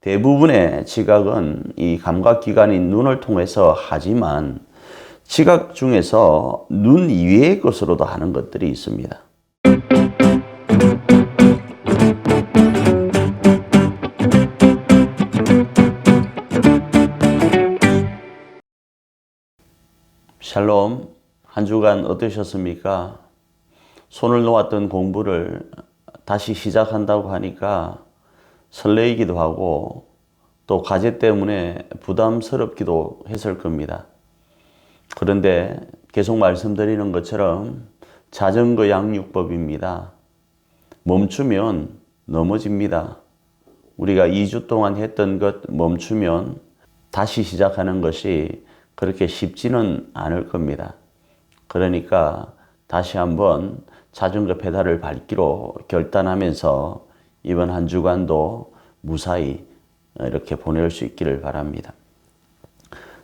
대부분의 지각은 이 감각기관인 눈을 통해서 하지만 지각 중에서 눈 이외의 것으로도 하는 것들이 있습니다. 샬롬, 한 주간 어떠셨습니까? 손을 놓았던 공부를 다시 시작한다고 하니까 설레이기도 하고 또 과제 때문에 부담스럽기도 했을 겁니다. 그런데 계속 말씀드리는 것처럼 자전거 양육법입니다. 멈추면 넘어집니다. 우리가 2주 동안 했던 것 멈추면 다시 시작하는 것이 그렇게 쉽지는 않을 겁니다. 그러니까 다시 한번 자전거 페달을 밟기로 결단하면서 이번 한 주간도 무사히 이렇게 보낼 수 있기를 바랍니다.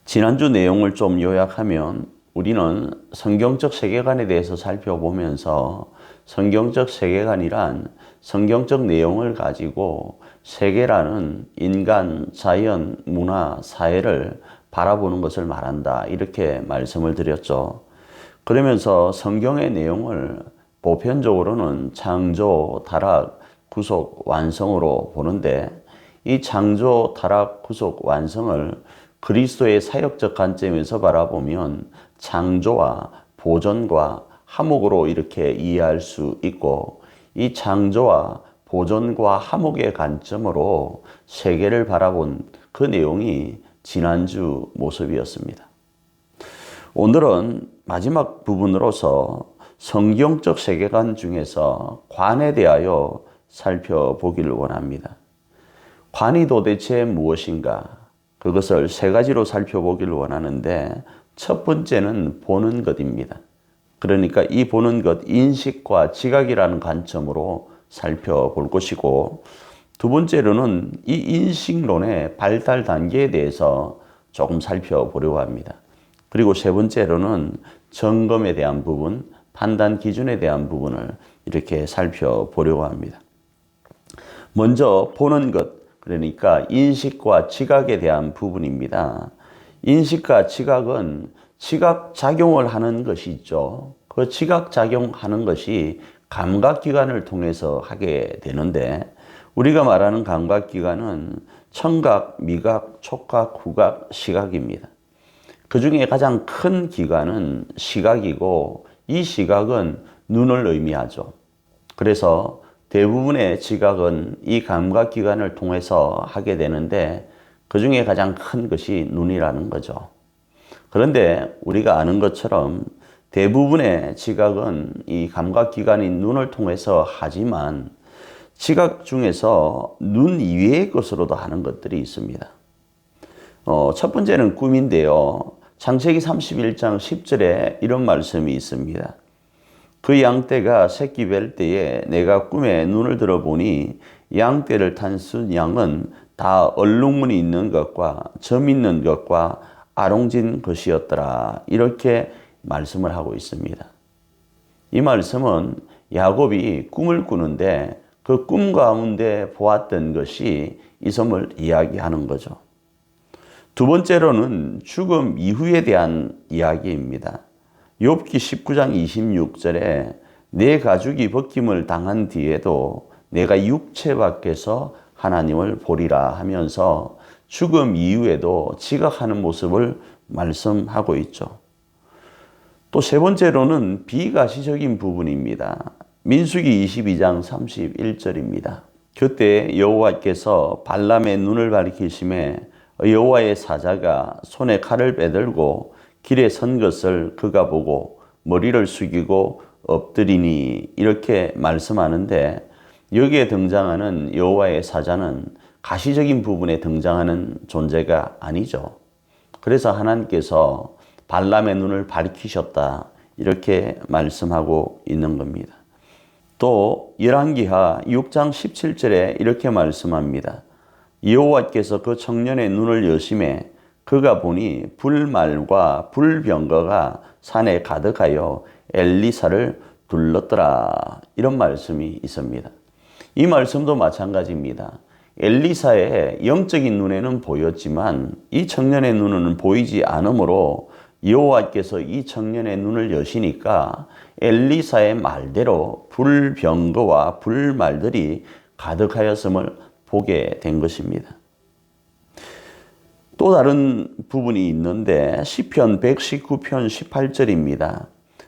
지난주 내용을 좀 요약하면 우리는 성경적 세계관에 대해서 살펴보면서 성경적 세계관이란 성경적 내용을 가지고 세계라는 인간, 자연, 문화, 사회를 바라보는 것을 말한다. 이렇게 말씀을 드렸죠. 그러면서 성경의 내용을 보편적으로는 창조, 타락, 구속, 완성으로 보는데 이 창조, 타락, 구속, 완성을 그리스도의 사역적 관점에서 바라보면 창조와 보존과 화목으로 이렇게 이해할 수 있고 이 창조와 보존과 화목의 관점으로 세계를 바라본 그 내용이 지난주 모습이었습니다. 오늘은 마지막 부분으로서 성경적 세계관 중에서 관에 대하여 살펴보기를 원합니다. 관이 도대체 무엇인가? 그것을 세 가지로 살펴보기를 원하는데 첫 번째는 보는 것입니다. 그러니까 이 보는 것, 인식과 지각이라는 관점으로 살펴볼 것이고 두 번째로는 이 인식론의 발달 단계에 대해서 조금 살펴보려고 합니다. 그리고 세 번째로는 점검에 대한 부분, 판단 기준에 대한 부분을 이렇게 살펴보려고 합니다. 먼저 보는 것, 그러니까 인식과 지각에 대한 부분입니다. 인식과 지각은 지각작용을 하는 것이 있죠. 그 지각작용하는 것이 감각기관을 통해서 하게 되는데 우리가 말하는 감각기관은 청각, 미각, 촉각, 후각, 시각입니다. 그 중에 가장 큰 기관은 시각이고 이 시각은 눈을 의미하죠. 그래서 대부분의 지각은 이 감각기관을 통해서 하게 되는데 그 중에 가장 큰 것이 눈이라는 거죠. 그런데 우리가 아는 것처럼 대부분의 지각은 이 감각기관인 눈을 통해서 하지만 지각 중에서 눈 이외의 것으로도 하는 것들이 있습니다. 첫 번째는 꿈인데요. 창세기 31장 10절에 이런 말씀이 있습니다. 그 양떼가 새끼 뵐 때에 내가 꿈에 눈을 들어보니 양떼를 탄 순양은 다 얼룩무늬 있는 것과 점 있는 것과 아롱진 것이었더라. 이렇게 말씀을 하고 있습니다. 이 말씀은 야곱이 꿈을 꾸는데 그 꿈 가운데 보았던 것이 이 점을 이야기하는 거죠. 두 번째로는 죽음 이후에 대한 이야기입니다. 욥기 19장 26절에 내 가죽이 벗김을 당한 뒤에도 내가 육체 밖에서 하나님을 보리라 하면서 죽음 이후에도 지각하는 모습을 말씀하고 있죠. 또 세 번째로는 비가시적인 부분입니다. 민수기 22장 31절입니다. 그때 여호와께서 발람의 눈을 가리키심에 여호와의 사자가 손에 칼을 빼들고 길에 선 것을 그가 보고 머리를 숙이고 엎드리니 이렇게 말씀하는데 여기에 등장하는 여호와의 사자는 가시적인 부분에 등장하는 존재가 아니죠. 그래서 하나님께서 발람의 눈을 밝히셨다 이렇게 말씀하고 있는 겁니다. 또 열왕기하 6장 17절에 이렇게 말씀합니다. 여호와께서 그 청년의 눈을 여심해 그가 보니 불말과 불병거가 산에 가득하여 엘리사를 둘렀더라. 이런 말씀이 있습니다. 이 말씀도 마찬가지입니다. 엘리사의 영적인 눈에는 보였지만 이 청년의 눈에는 보이지 않으므로 여호와께서 이 청년의 눈을 여시니까 엘리사의 말대로 불병거와 불말들이 가득하였음을 보게 된 것입니다. 또 다른 부분이 있는데 시편 119편 18절입니다.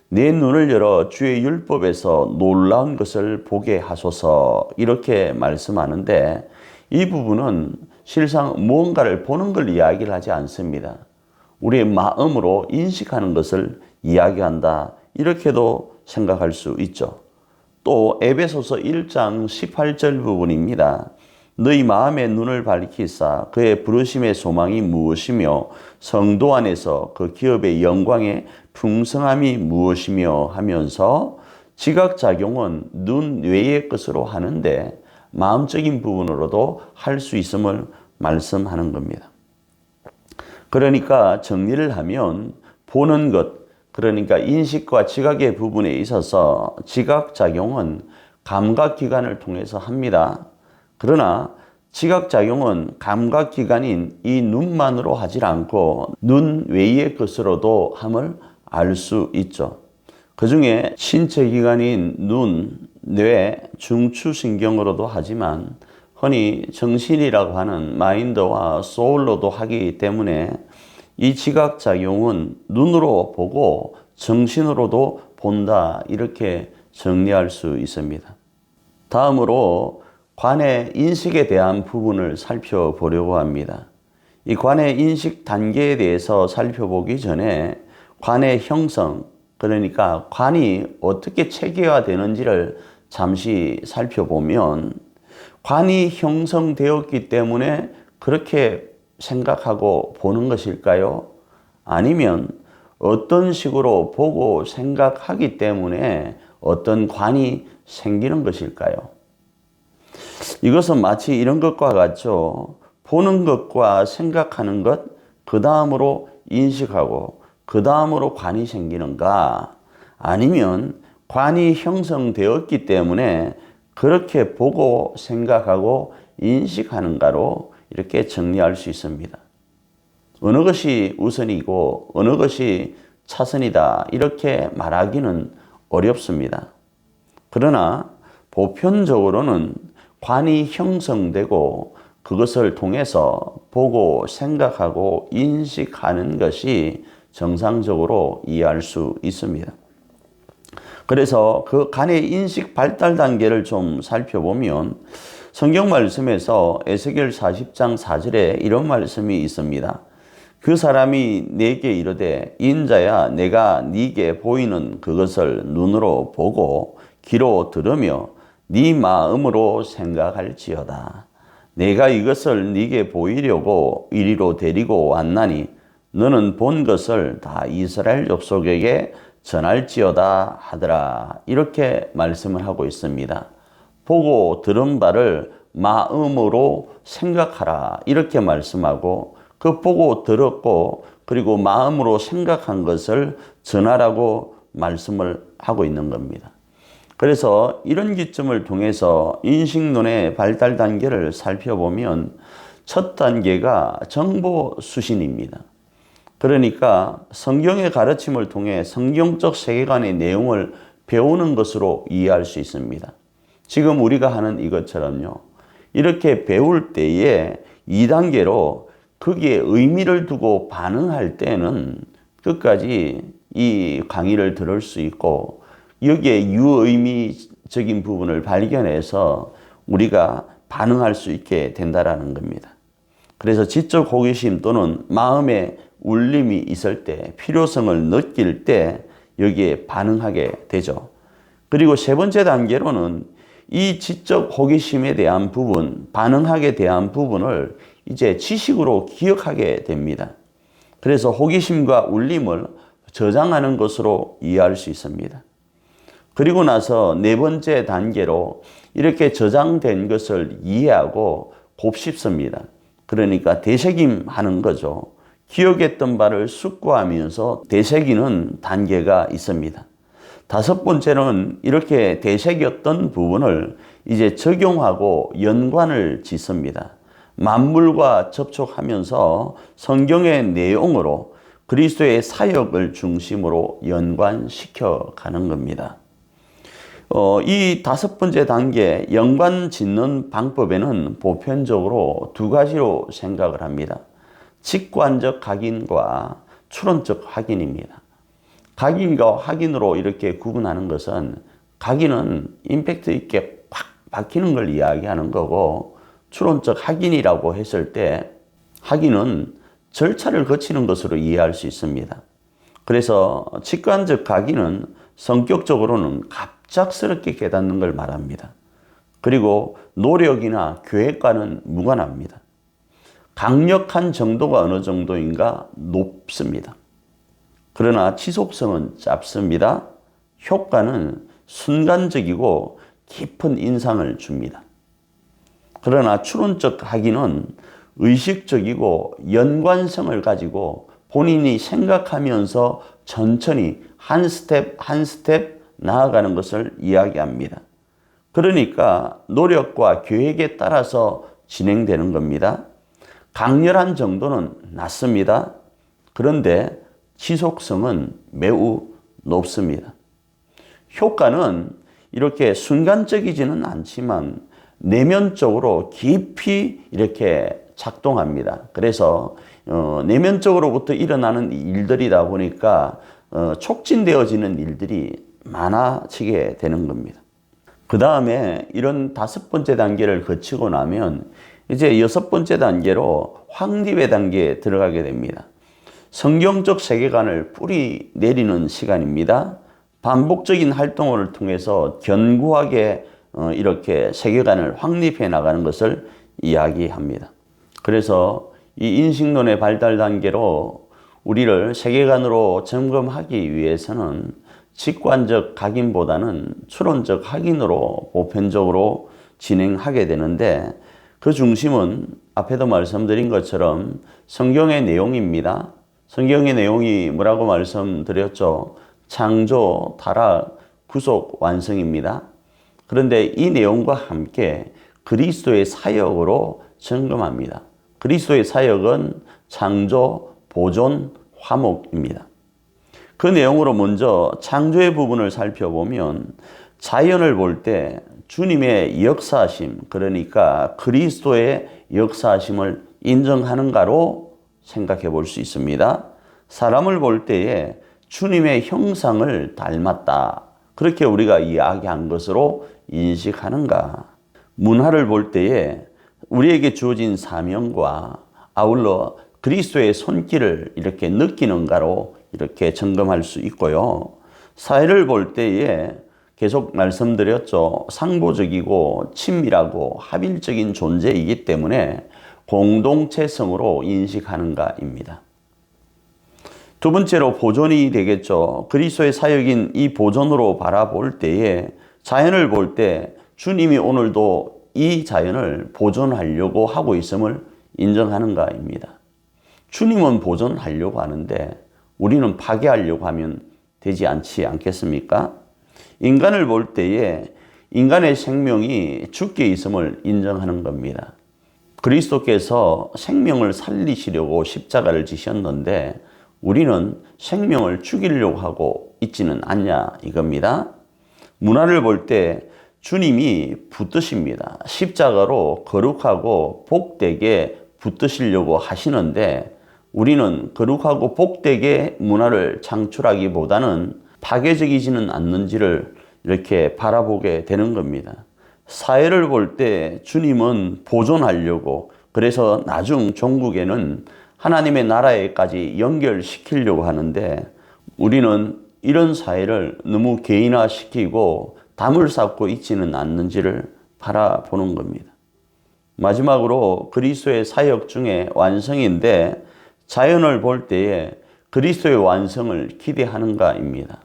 내 눈을 열어 주의 율법에서 놀라운 것을 보게 하소서, 이렇게 말씀하는데 이 부분은 실상 무언가를 보는 걸 이야기를 하지 않습니다. 우리의 마음으로 인식하는 것을 이야기한다, 이렇게도 생각할 수 있죠. 또 에베소서 1장 18절 부분입니다. 너희 마음의 눈을 밝히사 그의 부르심의 소망이 무엇이며 성도 안에서 그 기업의 영광의 풍성함이 무엇이며 하면서 지각작용은 눈 외의 것으로 하는데 마음적인 부분으로도 할 수 있음을 말씀하는 겁니다. 그러니까 정리를 하면 보는 것, 그러니까 인식과 지각의 부분에 있어서 지각작용은 감각기관을 통해서 합니다. 그러나 지각작용은 감각기관인 이 눈만으로 하지 않고 눈 외의 것으로도 함을 알 수 있죠. 그 중에 신체기관인 눈, 뇌, 중추신경으로도 하지만 흔히 정신이라고 하는 마인드와 소울로도 하기 때문에 이 지각작용은 눈으로 보고 정신으로도 본다, 이렇게 정리할 수 있습니다. 다음으로 관의 인식에 대한 부분을 살펴보려고 합니다. 이 관의 인식 단계에 대해서 살펴보기 전에 관의 형성, 그러니까 관이 어떻게 체계화되는지를 잠시 살펴보면 관이 형성되었기 때문에 그렇게 생각하고 보는 것일까요? 아니면 어떤 식으로 보고 생각하기 때문에 어떤 관이 생기는 것일까요? 이것은 마치 이런 것과 같죠. 보는 것과 생각하는 것, 그 다음으로 인식하고 그 다음으로 관이 생기는가? 아니면 관이 형성되었기 때문에 그렇게 보고 생각하고 인식하는가로 이렇게 정리할 수 있습니다. 어느 것이 우선이고 어느 것이 차선이다, 이렇게 말하기는 어렵습니다. 그러나 보편적으로는 관이 형성되고 그것을 통해서 보고 생각하고 인식하는 것이 정상적으로 이해할 수 있습니다. 그래서 그 관의 인식 발달 단계를 좀 살펴보면 성경 말씀에서 에스겔 40장 4절에 이런 말씀이 있습니다. 그 사람이 내게 이르되 인자야, 내가 네게 보이는 그것을 눈으로 보고 귀로 들으며 네 마음으로 생각할지어다. 내가 이것을 네게 보이려고 이리로 데리고 왔나니 너는 본 것을 다 이스라엘 족속에게 전할지어다 하더라. 이렇게 말씀을 하고 있습니다. 보고 들은 바를 마음으로 생각하라, 이렇게 말씀하고 그 보고 들었고 그리고 마음으로 생각한 것을 전하라고 말씀을 하고 있는 겁니다. 그래서 이런 기점을 통해서 인식론의 발달 단계를 살펴보면 첫 단계가 정보 수신입니다. 그러니까 성경의 가르침을 통해 성경적 세계관의 내용을 배우는 것으로 이해할 수 있습니다. 지금 우리가 하는 이것처럼요. 이렇게 배울 때에 2단계로 거기에 의미를 두고 반응할 때는 끝까지 이 강의를 들을 수 있고 여기에 유의미적인 부분을 발견해서 우리가 반응할 수 있게 된다는 겁니다. 그래서 지적 호기심 또는 마음의 울림이 있을 때, 필요성을 느낄 때 여기에 반응하게 되죠. 그리고 세 번째 단계로는 이 지적 호기심에 대한 부분, 반응하게 대한 부분을 이제 지식으로 기억하게 됩니다. 그래서 호기심과 울림을 저장하는 것으로 이해할 수 있습니다. 그리고 나서 네 번째 단계로 이렇게 저장된 것을 이해하고 곱씹습니다. 그러니까 되새김하는 거죠. 기억했던 바를 숙고하면서 되새기는 단계가 있습니다. 다섯 번째는 이렇게 되새겼던 부분을 이제 적용하고 연관을 짓습니다. 만물과 접촉하면서 성경의 내용으로 그리스도의 사역을 중심으로 연관시켜 가는 겁니다. 이 다섯 번째 단계 연관 짓는 방법에는 보편적으로 두 가지로 생각을 합니다. 직관적 각인과 추론적 확인입니다. 각인과 확인으로 이렇게 구분하는 것은 각인은 임팩트 있게 팍 박히는 걸 이야기하는 거고 추론적 확인이라고 했을 때 확인은 절차를 거치는 것으로 이해할 수 있습니다. 그래서 직관적 각인은 성격적으로는 갑작스럽게 깨닫는 걸 말합니다. 그리고 노력이나 계획과는 무관합니다. 강력한 정도가 어느 정도인가 높습니다. 그러나 지속성은 짧습니다. 효과는 순간적이고 깊은 인상을 줍니다. 그러나 추론적 확인은 의식적이고 연관성을 가지고 본인이 생각하면서 천천히 한 스텝 한 스텝 나아가는 것을 이야기합니다. 그러니까 노력과 계획에 따라서 진행되는 겁니다. 강렬한 정도는 낮습니다. 그런데 지속성은 매우 높습니다. 효과는 이렇게 순간적이지는 않지만 내면적으로 깊이 이렇게 작동합니다. 그래서 내면적으로부터 일어나는 일들이다 보니까 촉진되어지는 일들이 많아지게 되는 겁니다. 그 다음에 이런 다섯 번째 단계를 거치고 나면 이제 여섯 번째 단계로 확립의 단계에 들어가게 됩니다. 성경적 세계관을 뿌리 내리는 시간입니다. 반복적인 활동을 통해서 견고하게 이렇게 세계관을 확립해 나가는 것을 이야기합니다. 그래서 이 인식론의 발달 단계로 우리를 세계관으로 점검하기 위해서는 직관적 각인보다는 추론적 확인으로 보편적으로 진행하게 되는데 그 중심은 앞에도 말씀드린 것처럼 성경의 내용입니다. 성경의 내용이 뭐라고 말씀드렸죠? 창조, 타락, 구속, 완성입니다. 그런데 이 내용과 함께 그리스도의 사역으로 점검합니다. 그리스도의 사역은 창조, 보존, 화목입니다. 그 내용으로 먼저 창조의 부분을 살펴보면 자연을 볼 때 주님의 역사하심, 그러니까 그리스도의 역사하심을 인정하는가로 생각해 볼 수 있습니다. 사람을 볼 때에 주님의 형상을 닮았다. 그렇게 우리가 이야기한 것으로 인식하는가. 문화를 볼 때에 우리에게 주어진 사명과 아울러 그리스도의 손길을 이렇게 느끼는가로 이렇게 점검할 수 있고요. 사회를 볼 때에 계속 말씀드렸죠. 상보적이고 친밀하고 합일적인 존재이기 때문에 공동체성으로 인식하는가입니다. 두 번째로 보존이 되겠죠. 그리스도의 사역인 이 보존으로 바라볼 때에 자연을 볼 때 주님이 오늘도 이 자연을 보존하려고 하고 있음을 인정하는가입니다. 주님은 보존하려고 하는데 우리는 파괴하려고 하면 되지 않겠습니까? 인간을 볼 때에 인간의 생명이 죽게 있음을 인정하는 겁니다. 그리스도께서 생명을 살리시려고 십자가를 지셨는데 우리는 생명을 죽이려고 하고 있지는 않냐 이겁니다. 문화를 볼 때 주님이 붙드십니다. 십자가로 거룩하고 복되게 붙드시려고 하시는데 우리는 거룩하고 복되게 문화를 창출하기보다는 파괴적이지는 않는지를 이렇게 바라보게 되는 겁니다. 사회를 볼 때 주님은 보존하려고 그래서 나중 종국에는 하나님의 나라에까지 연결시키려고 하는데 우리는 이런 사회를 너무 개인화시키고 담을 쌓고 있지는 않는지를 바라보는 겁니다. 마지막으로 그리스도의 사역 중에 완성인데 자연을 볼 때에 그리스도의 완성을 기대하는가입니다.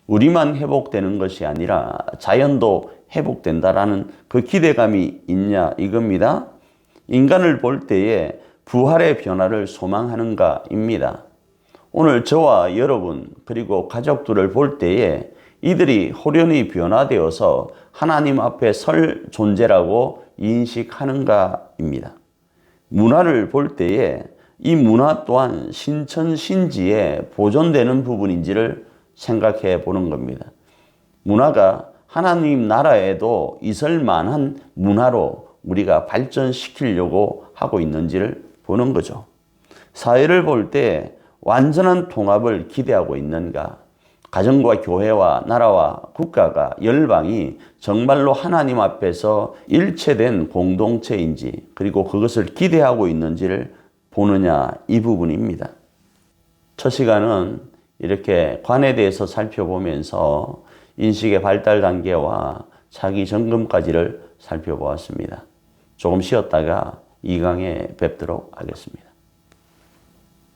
우리만 회복되는 것이 아니라 자연도 회복된다라는 그 기대감이 있냐 이겁니다. 인간을 볼 때에 부활의 변화를 소망하는가입니다. 오늘 저와 여러분 그리고 가족들을 볼 때에 이들이 호련히 변화되어서 하나님 앞에 설 존재라고 인식하는가입니다. 문화를 볼 때에 이 문화 또한 신천신지에 보존되는 부분인지를 생각해 보는 겁니다. 문화가 하나님 나라에도 있을 만한 문화로 우리가 발전시키려고 하고 있는지를 보는 거죠. 사회를 볼 때 완전한 통합을 기대하고 있는가? 가정과 교회와 나라와 국가가 열방이 정말로 하나님 앞에서 일체된 공동체인지 그리고 그것을 기대하고 있는지를 보느냐 이 부분입니다. 첫 시간은 이렇게 관에 대해서 살펴보면서 인식의 발달 단계와 자기 점검까지를 살펴보았습니다. 조금 쉬었다가 2강에 뵙도록 하겠습니다.